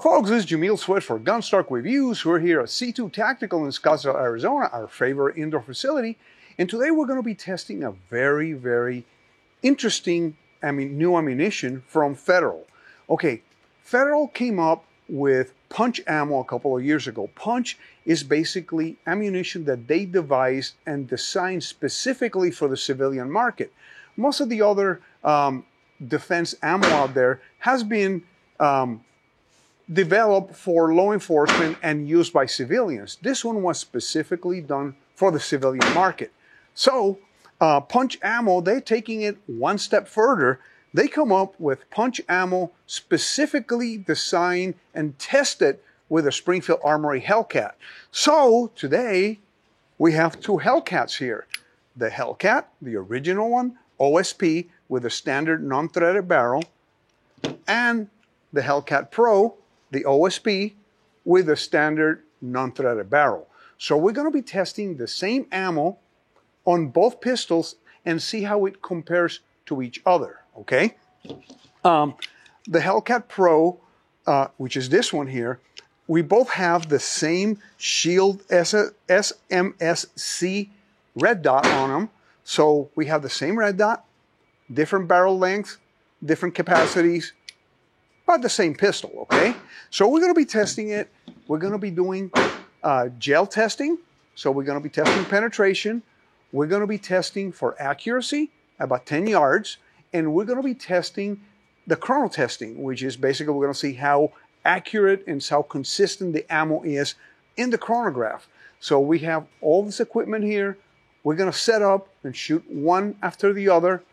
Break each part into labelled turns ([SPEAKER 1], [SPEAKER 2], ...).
[SPEAKER 1] Hello folks, this is Jamil Sweat for Gunstock Reviews. We're here at C2 Tactical in Scottsdale, Arizona, our favorite indoor facility. And today we're going to be testing a very interesting new ammunition from Federal. Okay, Federal came up with Punch ammo a couple of years ago. Punch is basically ammunition that they devised and designed specifically for the civilian market. Most of the other defense ammo out there has been developed for law enforcement and used by civilians. This one was specifically done for the civilian market. So Punch ammo, they're taking it one step further. They come up with Punch ammo specifically designed and tested with a Springfield Armory Hellcat. So today we have two Hellcats here. The Hellcat, the original one, OSP with a standard non-threaded barrel, and the Hellcat Pro, the OSP with a standard non-threaded barrel. So we're going to be testing the same ammo on both pistols and see how it compares to each other, okay? The Hellcat Pro, which is this one here, we both have the same Shield SMSC red dot on them. So we have the same red dot, different barrel lengths, different capacities, but the same pistol, okay? So we're going to be testing it. We're going to be doing gel testing. So we're going to be testing penetration. We're going to be testing for accuracy, about 10 yards. And we're going to be testing the chrono testing, which is basically we're going to see how accurate and how consistent the ammo is in the chronograph. So we have all this equipment here. We're going to set up and shoot one after the other,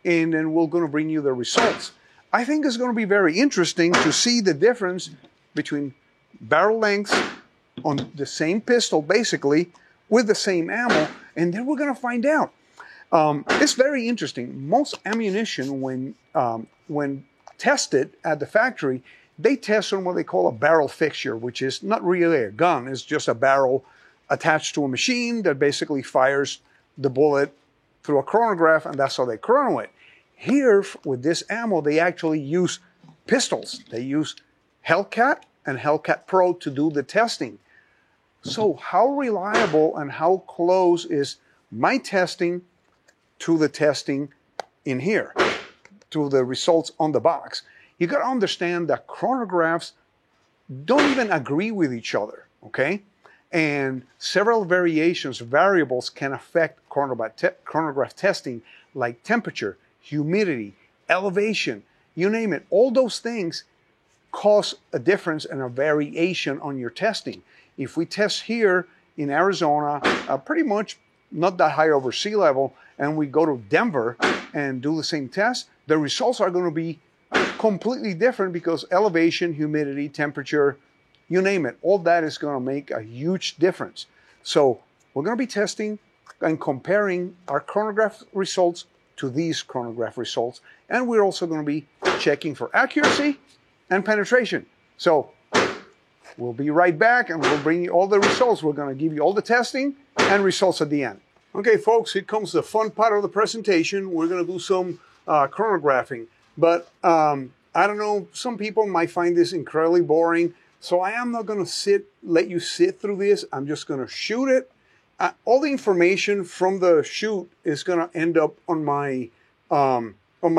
[SPEAKER 1] and then we're going to bring you the results. I think it's going to be very interesting to see the difference between barrel lengths on the same pistol, basically, with the same ammo, and then we're going to find out. It's very interesting. Most ammunition, when tested at the factory, they test on what they call a barrel fixture, which is not really a gun. It's just a barrel attached to a machine that basically fires the bullet through a chronograph, and that's how they chrono it. Here, with this ammo, they actually use pistols. They use Hellcat and Hellcat Pro to do the testing. So how reliable and how close is my testing to the testing in here, to the results on the box? You got to understand that chronographs don't even agree with each other, okay? And several variables can affect chronograph testing, like temperature, humidity, elevation, you name it. All those things cause a difference and a variation on your testing. If we test here in Arizona, pretty much not that high over sea level, and we go to Denver and do the same test, the results are going to be completely different because elevation, humidity, temperature, you name it, all that is going to make a huge difference. So we're going to be testing and comparing our chronograph results to these chronograph results, and we're also going to be checking for accuracy and penetration. So we'll be right back and we'll bring you all the results. We're going to give you all the testing and results at the end. Okay folks, here comes the fun part of the presentation. We're going to do some chronographing, but I don't know, some people might find this incredibly boring, so I am not going to let you sit through this. I'm just going to shoot it. All the information from the shoot is going to end up on my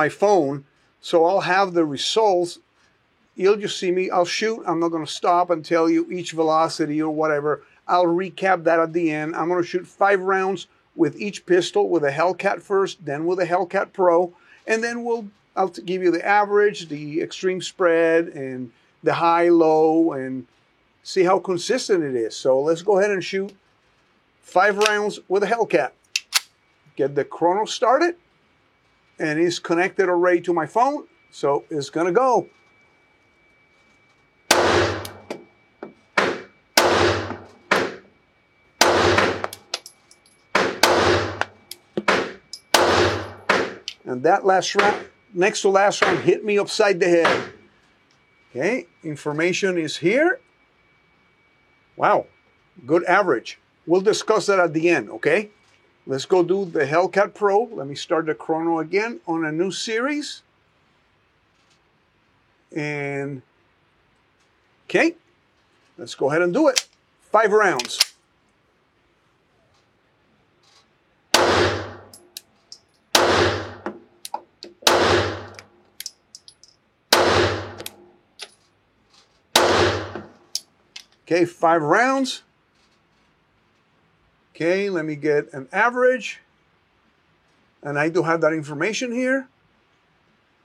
[SPEAKER 1] phone, so I'll have the results. You'll just see me. I'll shoot. I'm not going to stop and tell you each velocity or whatever. I'll recap that at the end. I'm going to shoot 5 rounds with each pistol, with a Hellcat first, then with a Hellcat Pro, and then I'll give you the average, the extreme spread, and the high, low, and see how consistent it is. So let's go ahead and shoot 5 rounds with a Hellcat. Get the chrono started, and it's connected already to my phone, so it's gonna go. And that last round, next to last round, hit me upside the head. Okay, information is here. Wow, good average. We'll discuss that at the end, okay? Let's go do the Hellcat Pro. Let me start the chrono again on a new series. And Okay, let's go ahead and do it. 5 rounds. Okay, 5 rounds. Okay, let me get an average. And I do have that information here.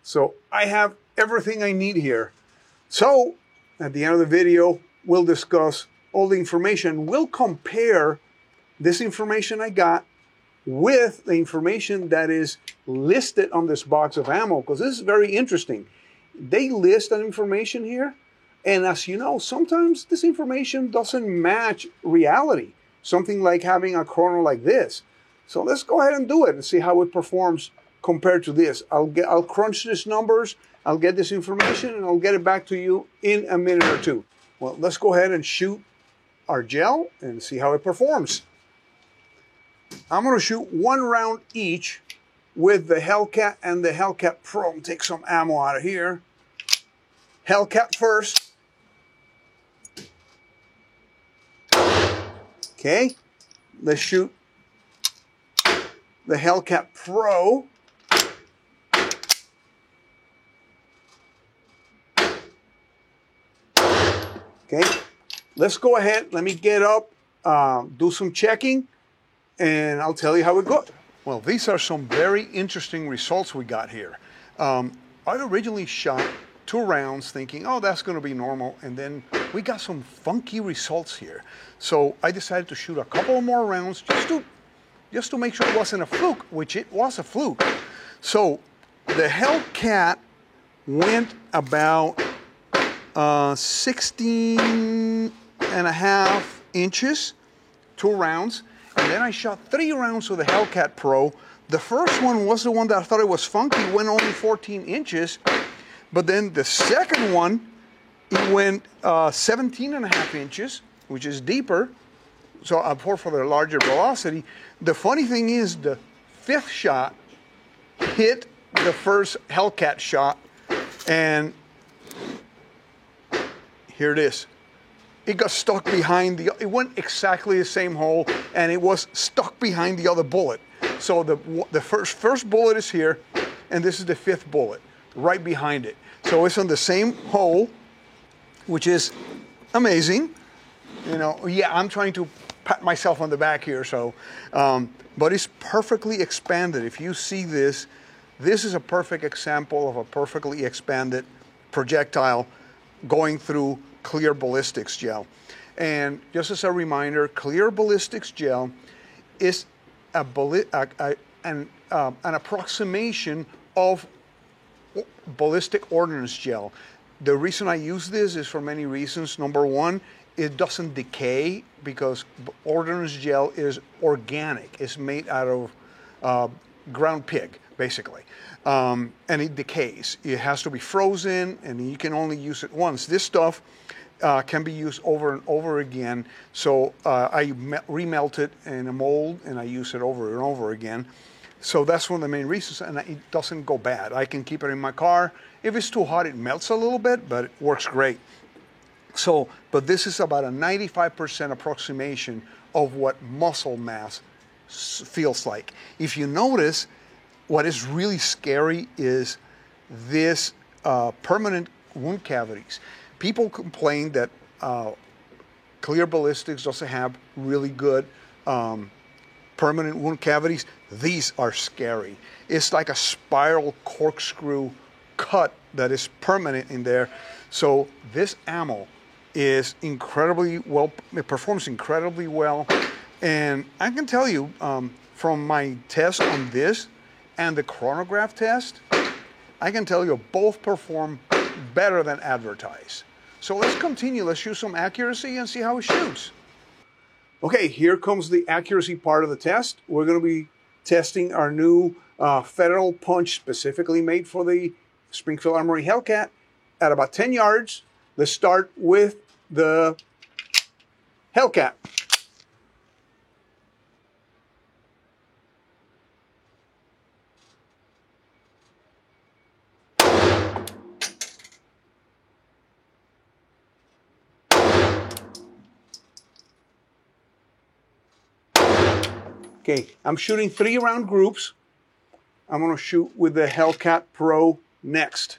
[SPEAKER 1] So I have everything I need here. So at the end of the video, we'll discuss all the information. We'll compare this information I got with the information that is listed on this box of ammo, because this is very interesting. They list that information here. And as you know, sometimes this information doesn't match reality. Something like having a chrono like this. So let's go ahead and do it and see how it performs compared to this. I'll crunch these numbers, I'll get this information, and I'll get it back to you in a minute or two. Well, let's go ahead and shoot our gel and see how it performs. I'm going to shoot 1 round each with the Hellcat and the Hellcat Pro. Take some ammo out of here. Hellcat first. Okay, let's shoot the Hellcat Pro. Okay, let's go ahead. Let me get up, do some checking, and I'll tell you how it goes. Well, these are some very interesting results we got here. I originally shot 2 rounds thinking, oh, that's going to be normal, and then we got some funky results here. So I decided to shoot a couple more rounds just to make sure it wasn't a fluke, which it was a fluke. So the Hellcat went about 16.5 inches, 2 rounds, and then I shot 3 rounds with the Hellcat Pro. The first one was the one that I thought it was funky, went only 14 inches, but then the second one, it went 17.5 inches, which is deeper, so I pour for the larger velocity. The funny thing is the 5th shot hit the first Hellcat shot, and here it is. It got stuck behind it went exactly the same hole, and it was stuck behind the other bullet. So the first bullet is here, and this is the 5th bullet, right behind it. So it's on the same hole, which is amazing. You know, yeah, I'm trying to pat myself on the back here, so, but it's perfectly expanded. If you see this, this is a perfect example of a perfectly expanded projectile going through clear ballistics gel. And just as a reminder, clear ballistics gel is an approximation of ballistic ordnance gel. The reason I use this is for many reasons. Number one, it doesn't decay because ordnance gel is organic. It's made out of ground pig, basically. And it decays. It has to be frozen, and you can only use it once. This stuff can be used over and over again. So I remelt it in a mold, and I use it over and over again. So that's one of the main reasons, and it doesn't go bad. I can keep it in my car. If it's too hot, it melts a little bit, but it works great. So, but this is about a 95% approximation of what muscle mass feels like. If you notice, what is really scary is this permanent wound cavities. People complain that clear ballistics doesn't have really good permanent wound cavities. These are scary. It's like a spiral corkscrew cut that is permanent in there. So this ammo is incredibly well, it performs incredibly well. And I can tell you from my test on this and the chronograph test, I can tell you both perform better than advertised. So let's continue. Let's use some accuracy and see how it shoots. Okay, here comes the accuracy part of the test. We're going to be testing our new Federal Punch specifically made for the Springfield Armory Hellcat at about 10 yards. Let's start with the Hellcat. Okay, I'm shooting 3-round groups. I'm going to shoot with the Hellcat Pro next.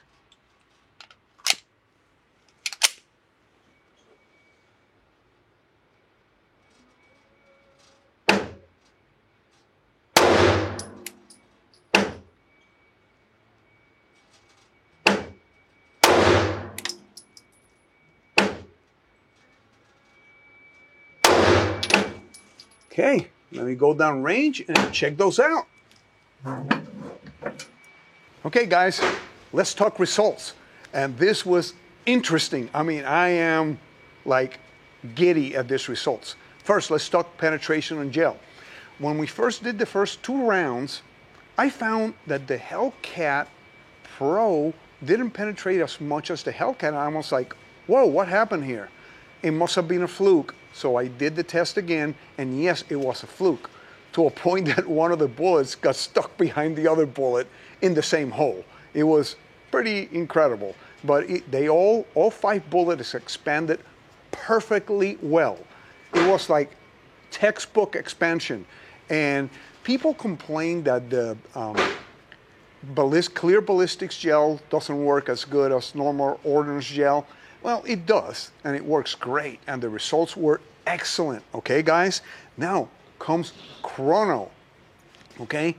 [SPEAKER 1] Okay, let me go down range and check those out. Okay, guys, let's talk results. And this was interesting. I mean, I am like giddy at these results. First, let's talk penetration on gel. When we first did the first 2 rounds, I found that the Hellcat Pro didn't penetrate as much as the Hellcat. I was like, whoa, what happened here? It must have been a fluke. So I did the test again, and yes, it was a fluke, to a point that one of the bullets got stuck behind the other bullet in the same hole. It was pretty incredible. But all 5 bullets expanded perfectly well. It was like textbook expansion. And people complain that the clear ballistics gel doesn't work as good as normal ordnance gel. Well, it does, and it works great, and the results were excellent, okay, guys? Now comes chrono, okay?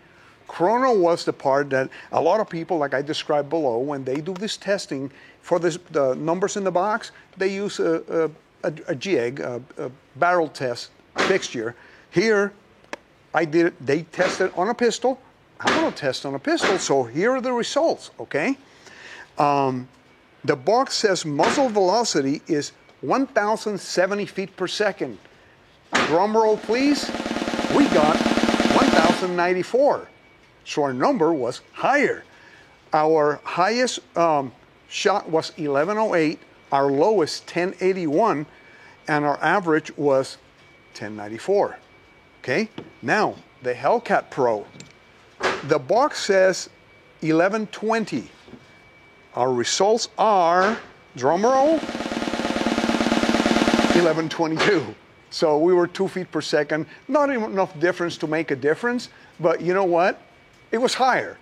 [SPEAKER 1] Chrono was the part that a lot of people, like I described below, when they do this testing for the numbers in the box, they use a jig, a barrel test fixture. Here, they tested on a pistol. I'm gonna test on a pistol, so here are the results, okay? The box says muzzle velocity is 1,070 feet per second. Drum roll, please. We got 1,094. So our number was higher. Our highest shot was 1108, our lowest 1081, and our average was 1094. Okay? Now, the Hellcat Pro. The box says 1120. Our results are, drum roll, 1122. So we were 2 feet per second. Not even enough difference to make a difference, but you know what? It was higher.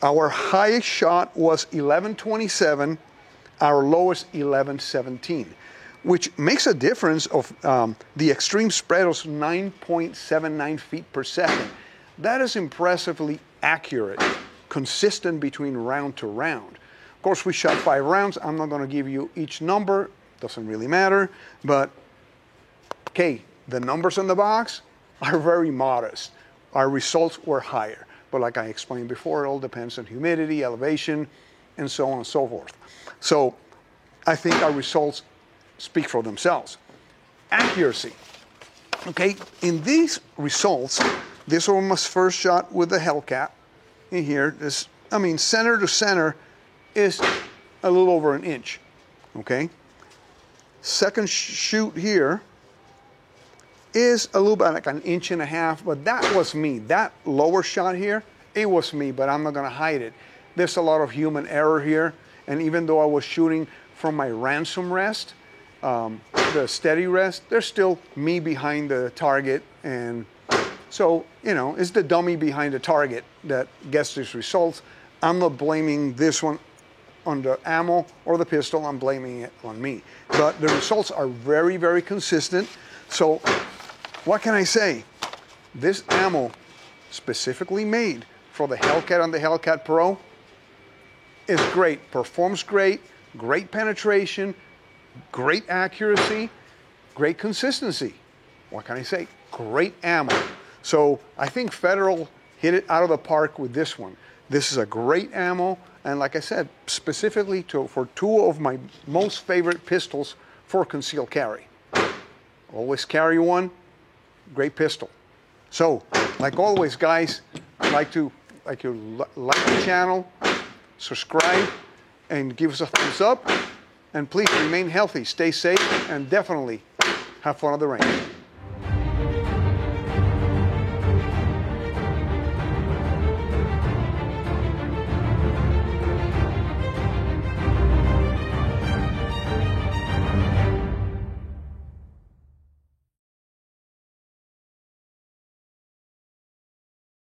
[SPEAKER 1] Our highest shot was 1127, our lowest 1117, which makes a difference of the extreme spread of 9.79 feet per second. That is impressively accurate, consistent between round to round. Of course, we shot 5 rounds. I'm not going to give you each number. Doesn't really matter. But, okay, the numbers in the box are very modest. Our results were higher. But like I explained before, it all depends on humidity, elevation, and so on and so forth. So I think our results speak for themselves. Accuracy. Okay, in these results, this one was first shot with the Hellcat. In here, this, I mean, center to center is a little over an inch, okay? Second shoot here is a little bit like an inch and a half, but that was me. That lower shot here, it was me, but I'm not gonna hide it. There's a lot of human error here, and even though I was shooting from my ransom rest, the steady rest, there's still me behind the target, and so, you know, it's the dummy behind the target that gets these results. I'm not blaming this one on the ammo or the pistol, I'm blaming it on me. But the results are very, very consistent. So what can I say? This ammo, specifically made for the Hellcat and the Hellcat Pro, is great, performs great, great penetration, great accuracy, great consistency. What can I say? Great ammo. So I think Federal hit it out of the park with this one. This is a great ammo, and like I said, specifically for 2 of my most favorite pistols for concealed carry. Always carry one, great pistol. So, like always, guys, I'd like you like the channel, subscribe, and give us a thumbs up. And please remain healthy, stay safe, and definitely have fun on the range.